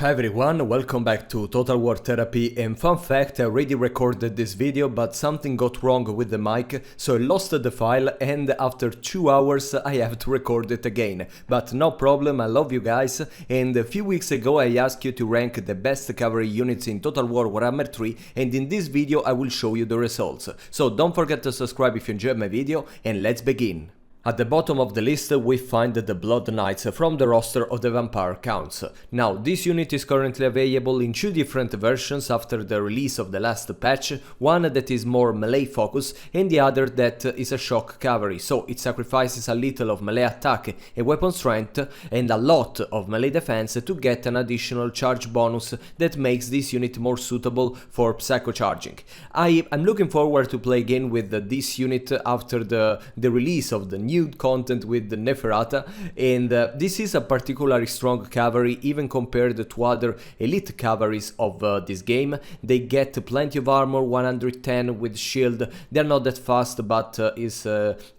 Hi everyone, welcome back to Total War Therapy, and fun fact, I already recorded this video but something got wrong with the mic, so I lost the file and after 2 hours I have to record it again. But no problem, I love you guys, and a few weeks ago I asked you to rank the best cavalry units in Total War Warhammer 3, and in this video I will show you the results. So don't forget to subscribe if you enjoyed my video, and let's begin. At the bottom of the list we find the Blood Knights from the roster of the Vampire Counts. Now, this unit is currently available in two different versions after the release of the last patch, one that is more melee focused and the other that is a shock cavalry, so it sacrifices a little of melee attack and weapon strength and a lot of melee defense to get an additional charge bonus that makes this unit more suitable for psycho charging. I'm looking forward to play again with this unit after the release of the new content with the Neferata, and this is a particularly strong cavalry even compared to other elite cavalries of this game. They get plenty of armor, 110 with shield. They're not that fast but is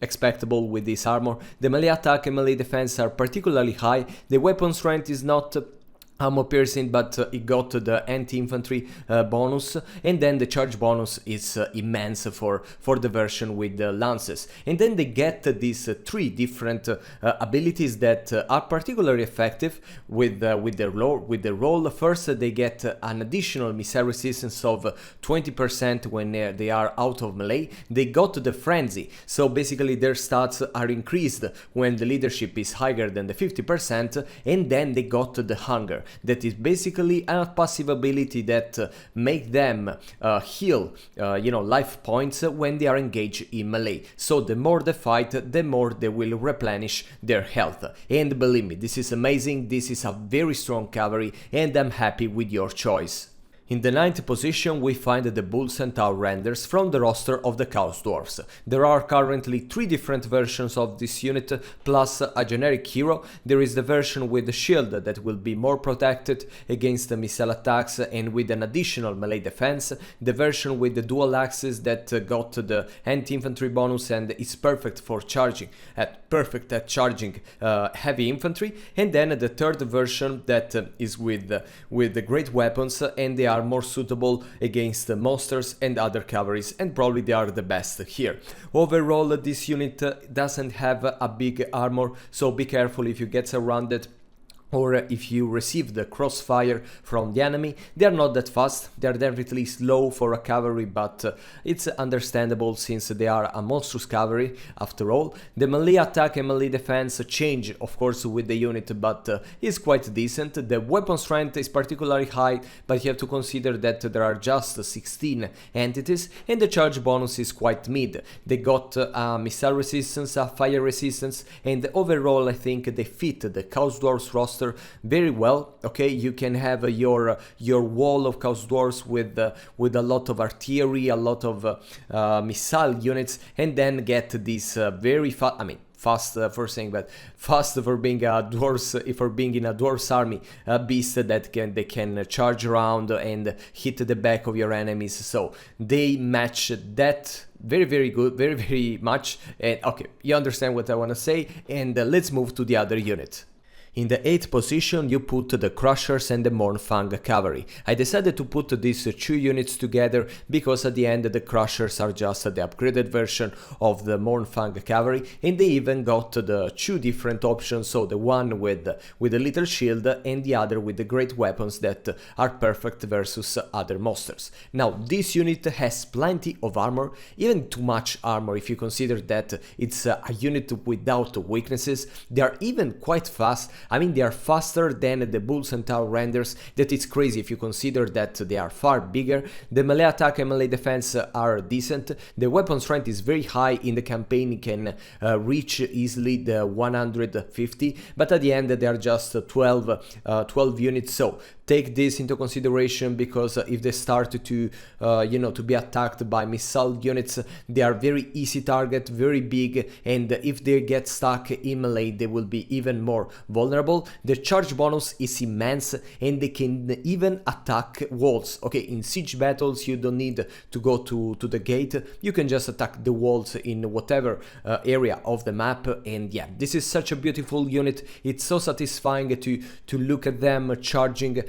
expectable with this armor. The melee attack and melee defense are particularly high. The weapon strength is not armor piercing, but it got the anti-infantry bonus, and then the charge bonus is immense for the version with the lances. And then they get these three different abilities that are particularly effective with the roll. First, they get an additional missile resistance of 20% when they are out of melee. They got the frenzy, so basically their stats are increased when the leadership is higher than the 50%, and then they got the hunger. That is basically a passive ability that make them heal, life points when they are engaged in melee. So the more they fight, the more they will replenish their health. And believe me, this is amazing, this is a very strong cavalry, and I'm happy with your choice. In the 9th position we find the Bull Centaur Renders from the roster of the Chaos Dwarfs. There are currently 3 different versions of this unit plus a generic hero. There is the version with the shield that will be more protected against the missile attacks and with an additional melee defense, the version with the dual axes that got the anti-infantry bonus and is perfect for charging, perfect at charging heavy infantry, and then the 3rd version that is with the great weapons, and they are more suitable against the monsters and other cavalries, and probably they are the best here. Overall, this unit doesn't have a big armor, so be careful if you get surrounded or if you receive the crossfire from the enemy. They are not that fast, they are definitely slow for a cavalry, but it's understandable since they are a monstrous cavalry after all. The melee attack and melee defense change of course with the unit, but is quite decent. The weapon strength is particularly high, but you have to consider that there are just 16 entities, and the charge bonus is quite mid. They got a missile resistance, a fire resistance, and overall I think they fit the Chaos Dwarfs roster very well. Okay, you can have your wall of Chaos Dwarfs with a lot of artillery, a lot of missile units, and then get this very fast, fast for saying that, fast for being a dwarves, for being in a dwarves army, beast that they can charge around and hit the back of your enemies. So they match that very good, very much. And okay, you understand what I want to say, and let's move to the other unit. In the 8th position you put the Crushers and the Mournfang Cavalry. I decided to put these two units together because at the end the Crushers are just the upgraded version of the Mournfang Cavalry, and they even got the two different options, so the one with a little shield and the other with the great weapons that are perfect versus other monsters. Now this unit has plenty of armor, even too much armor if you consider that it's a unit without weaknesses. They are even quite fast. They are faster than the Bull Centaur Renders. That is crazy if you consider that they are far bigger. The melee attack and melee defense are decent. The weapon strength is very high in the campaign, it can reach easily the 150, but at the end they are just 12 units, so take this into consideration, because if they start to be attacked by missile units, they are very easy target, very big, and if they get stuck in melee they will be even more vulnerable. The charge bonus is immense, and they can even attack walls. Okay, in siege battles you don't need to go to the gate, you can just attack the walls in whatever area of the map. And yeah, this is such a beautiful unit. It's so satisfying to look at them charging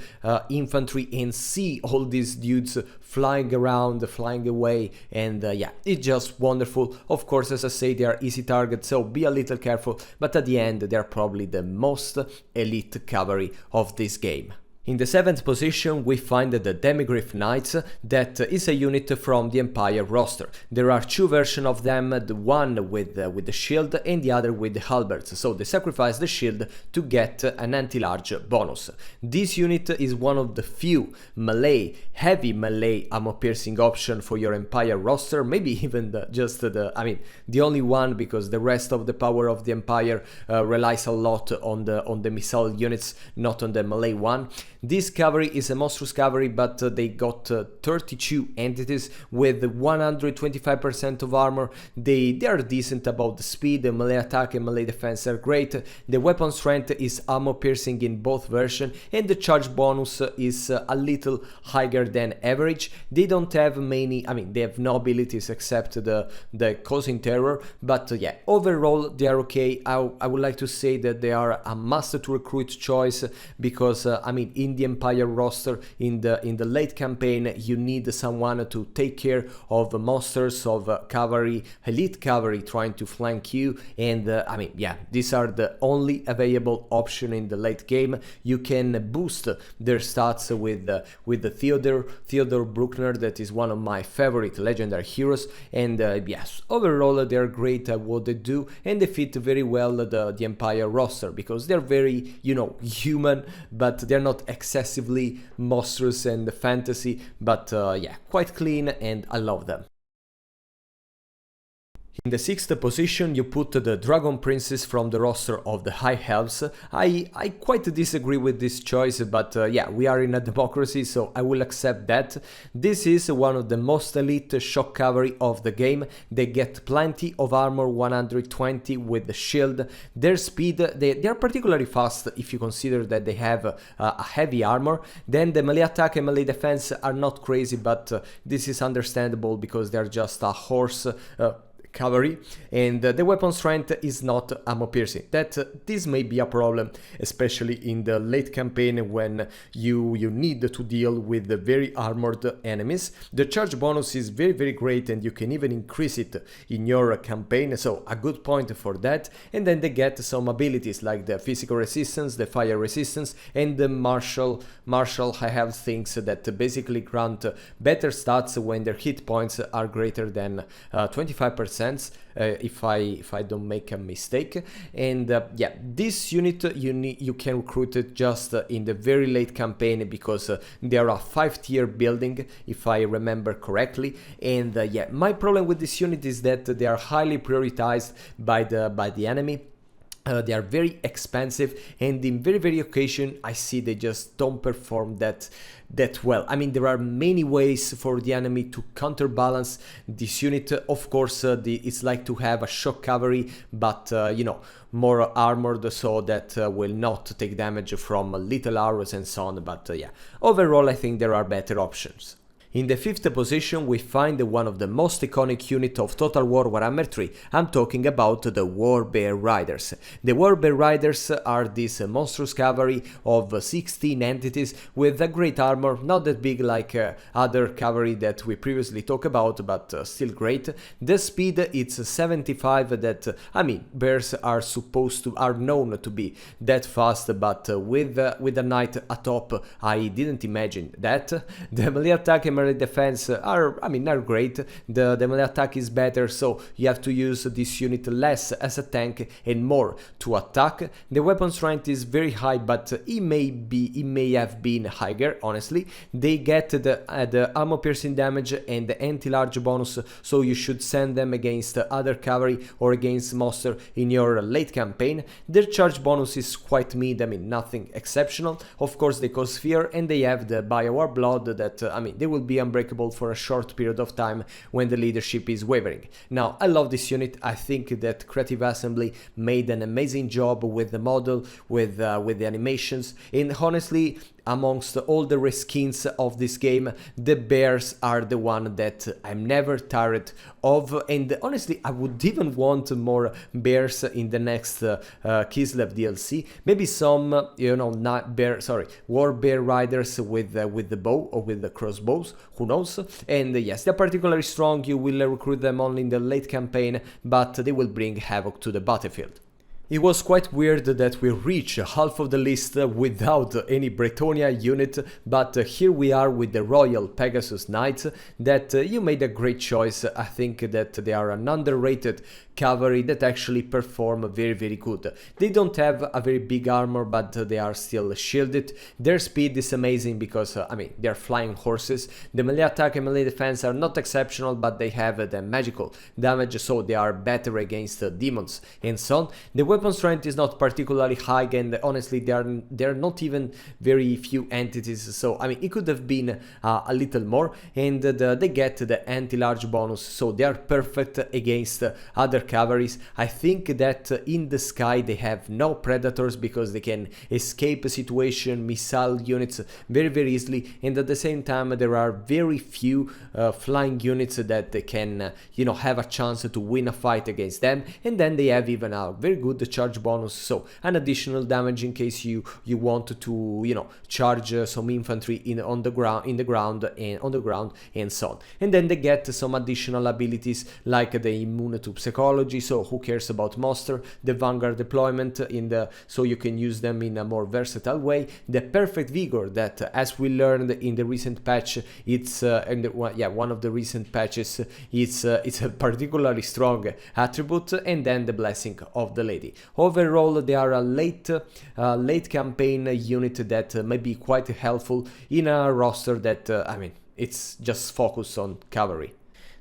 infantry and see all these dudes flying around, flying away, and yeah, it's just wonderful. Of course, as I say, they are easy targets, so be a little careful, but at the end they are probably the most elite cavalry of this game. In the 7th position we find the Demigryph Knights, that is a unit from the Empire roster. There are two versions of them, the one with the shield and the other with the halberds, so they sacrifice the shield to get an anti-large bonus. This unit is one of the few melee, heavy melee ammo piercing option for your Empire roster, maybe even the only one, because the rest of the power of the Empire relies a lot on the missile units, not on the melee one. This cavalry is a monstrous cavalry, but they got 32 entities with 125% of armor. They are decent about the speed, the melee attack and melee defense are great. The weapon strength is armor piercing in both versions, and the charge bonus is a little higher than average. They don't have many, they have no abilities except the causing terror, but yeah, overall they are okay. I would like to say that they are a must to recruit choice, because in the Empire roster, in the late campaign, you need someone to take care of monsters, of cavalry, elite cavalry trying to flank you, and yeah, these are the only available option in the late game. You can boost their stats with the Theodore Bruckner, that is one of my favorite legendary heroes, and yes, overall they are great at what they do, and they fit very well the Empire roster, because they're very, human, but they're not excessively monstrous and fantasy, but yeah, quite clean, and I love them. In the 6th position you put the Dragon Princess from the roster of the High Elves. I quite disagree with this choice, but yeah, we are in a democracy, so I will accept that. This is one of the most elite shock cavalry of the game. They get plenty of armor, 120 with the shield. Their speed, they are particularly fast if you consider that they have a heavy armor. Then the melee attack and melee defense are not crazy, but this is understandable because they're just a horse cavalry, and the weapon strength is not ammo piercing. This may be a problem, especially in the late campaign when you need to deal with the very armored enemies. The charge bonus is very great, and you can even increase it in your campaign, so a good point for that. And then they get some abilities like the physical resistance, the fire resistance, and the martial. I have things that basically grant better stats when their hit points are greater than 25%. If I don't make a mistake. And yeah, this unit you can recruit it just in the very late campaign, because they are a 5-tier building, if I remember correctly. And yeah, my problem with this unit is that they are highly prioritized by the enemy. They are very expensive, and in very occasion I see they just don't perform that well. There are many ways for the enemy to counterbalance this unit. Of course, it's like to have a shock cavalry, but more armored, so that will not take damage from little arrows and so on. But yeah, overall I think there are better options. In the 5th position we find one of the most iconic units of Total War Warhammer 3. I'm talking about the Warbear Riders. The Warbear Riders are this monstrous cavalry of 16 entities with a great armor, not that big like other cavalry that we previously talked about, but still great. The speed, it's 75, that, bears are known to be that fast, but with a knight atop, I didn't imagine that. The melee attack and melee defense are great. The melee attack is better, so you have to use this unit less as a tank and more to attack. The weapon strength is very high, but it may have been higher, honestly. They get the armor piercing damage and the anti-large bonus, so you should send them against other cavalry or against monster in your late campaign. Their charge bonus is quite mid, nothing exceptional. Of course they cause fear, and they have the Biowar blood that, they will be be unbreakable for a short period of time when the leadership is wavering. Now, I love this unit. I think that Creative Assembly made an amazing job with the model, with the animations, and honestly, amongst all the reskins of this game, the bears are the one that I'm never tired of, and honestly I would even want more bears in the next Kislev DLC. Maybe some, you know, war bear riders with the bow or with the crossbows, who knows. And yes, they're particularly strong. You will recruit them only in the late campaign, but they will bring havoc to the battlefield. It was quite weird that we reached half of the list without any Bretonia unit, but here we are with the Royal Pegasus Knights, that you made a great choice. I think that they are an underrated cavalry that actually perform very good. They don't have a very big armor, but they are still shielded. Their speed is amazing because, I mean, they're flying horses. The melee attack and melee defense are not exceptional, but they have the magical damage, so they are better against demons and so on. The weapon strength is not particularly high, and honestly there are not even very few entities, so I mean it could have been a little more. And they get the anti-large bonus, so they are perfect against other cavalries. I think that in the sky they have no predators because they can escape a situation, missile units very easily, and at the same time there are very few flying units that they can you know, have a chance to win a fight against them. And then they have even a very good charge bonus, so an additional damage in case you want to, you know, charge some infantry on the ground and so on. And then they get some additional abilities like the immune to psychology, so who cares about monster, the vanguard deployment so you can use them in a more versatile way, the perfect vigor that, as we learned in the recent patch, it's one of the recent patches, it's a particularly strong attribute. And then the blessing of the lady. Overall, they are a late campaign unit that may be quite helpful in a roster that, I mean, it's just focused on cavalry.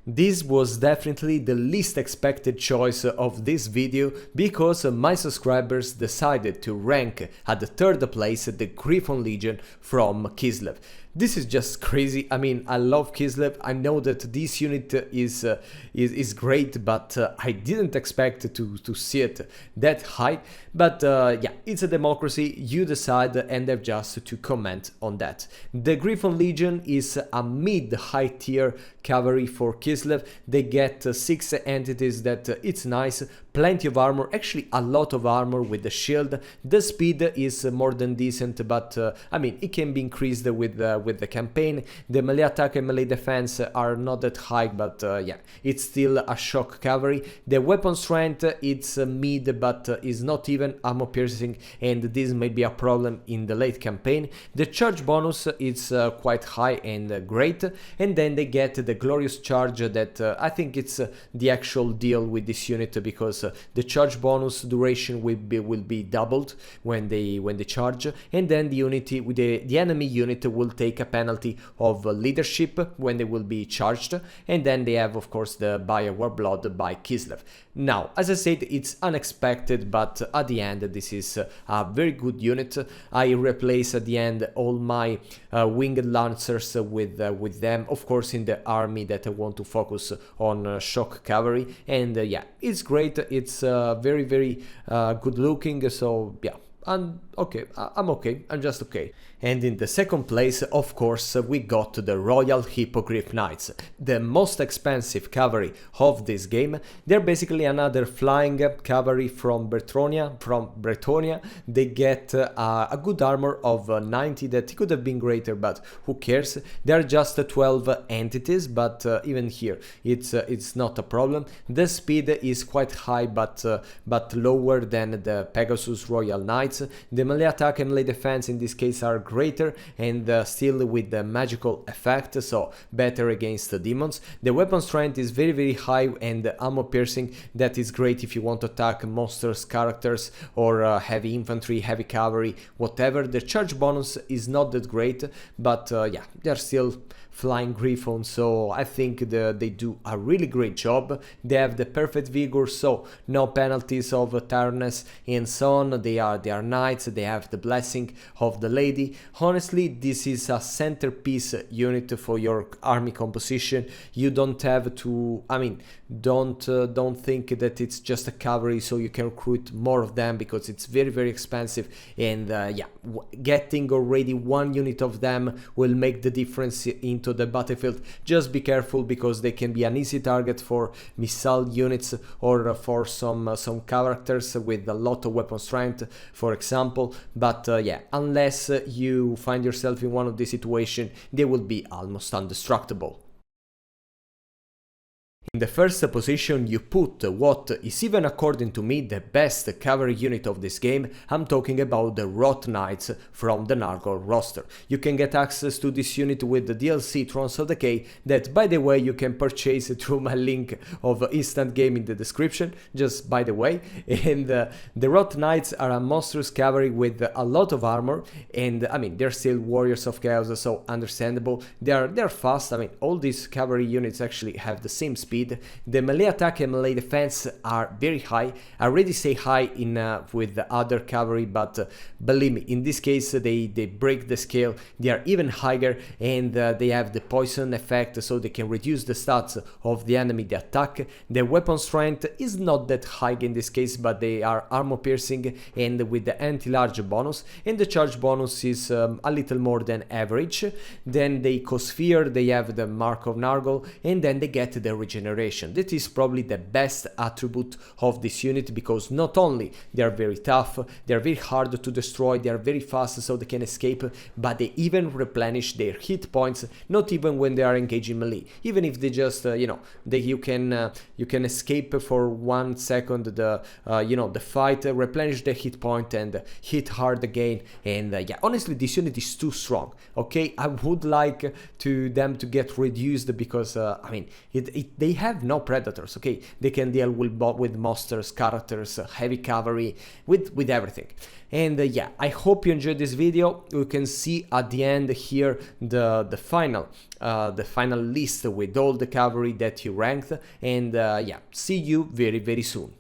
This was definitely the least expected choice of this video, because my subscribers decided to rank at the third place the Griffon Legion from Kislev. This is just crazy. I mean, I love Kislev. I know that this unit is great, but I didn't expect to see it that high. But yeah, it's a democracy. You decide, and I've just to comment on that. The Griffon Legion is a mid-high tier cavalry for Kislev. They get 6 entities that it's nice. Plenty of armor, actually a lot of armor with the shield. The speed is more than decent, but I mean, it can be increased with the campaign. The melee attack and melee defense are not that high, but yeah, it's still a shock cavalry. The weapon strength, it's mid, but is not even armor piercing, and this may be a problem in the late campaign. The charge bonus is quite high and great, and then they get the glorious charge that I think it's the actual deal with this unit, because the charge bonus duration will be doubled when they charge, and then the enemy unit will take a penalty of leadership when they will be charged, and then they have of course the Buyer Warblood by Kislev. Now, as I said, it's unexpected, but at the end this is a very good unit. I replace at the end all my winged lancers with them, of course in the army that I want to focus on shock cavalry, and yeah, it's great. It's very good looking, so yeah, I'm okay. I'm just okay. And in the second place, of course, we got the Royal Hippogriff Knights, the most expensive cavalry of this game. They're basically another flying cavalry from Bretonia. They get a good armor of 90 that could have been greater, but who cares? They're just 12 entities, but even here, it's not a problem. The speed is quite high, but lower than the Pegasus Royal Knights. The melee attack and melee defense in this case are greater, and still with the magical effect, so better against the demons. The weapon strength is very high, and the armor piercing, that is great if you want to attack monsters, characters, or heavy infantry, heavy cavalry, whatever. The charge bonus is not that great, but yeah, they're still flying griffon, so I think they do a really great job. They have the perfect vigor, so no penalties of tiredness and so on. They are knights, they have the blessing of the lady. Honestly, this is a centerpiece unit for your army composition. You don't have to, I mean, don't think that it's just a cavalry so you can recruit more of them, because it's very expensive, and yeah, getting already one unit of them will make the difference into the battlefield. Just be careful, because they can be an easy target for missile units or for some characters with a lot of weapon strength, for example. But yeah, unless you find yourself in one of these situations, they will be almost indestructible. In the first position you put what is, even according to me, the best cavalry unit of this game. I'm talking about the Wrath Knights from the Nargol roster. You can get access to this unit with the DLC Thrones of Decay, that by the way you can purchase through my link of instant game in the description, just by the way. And the Wrath Knights are a monstrous cavalry with a lot of armor, and I mean, they're still warriors of chaos, so understandable. They're fast. I mean, all these cavalry units actually have the same speed. The melee attack and melee defense are very high. I already say high in with the other cavalry, but believe me, in this case they break the scale. They are even higher, and they have the poison effect, so they can reduce the stats of the enemy they attack. Their weapon strength is not that high in this case, but they are armor piercing and with the anti-large bonus, and the charge bonus is a little more than average. Then they Cosphere, they have the Mark of Nargol, and then they get the regeneration. That is probably the best attribute of this unit, because not only they are very tough, they are very hard to destroy, they are very fast so they can escape, but they even replenish their hit points, not even when they are engaging melee. Even if they just, you know, you can escape for 1 second the fight, replenish the hit point and hit hard again. And yeah, honestly, this unit is too strong. Okay, I would like them to get reduced, because I mean, they have no predators. Okay, they can deal with monsters, characters, heavy cavalry, with everything. And yeah, I hope you enjoyed this video. You can see at the end here the final list with all the cavalry that you ranked. And yeah, see you very soon.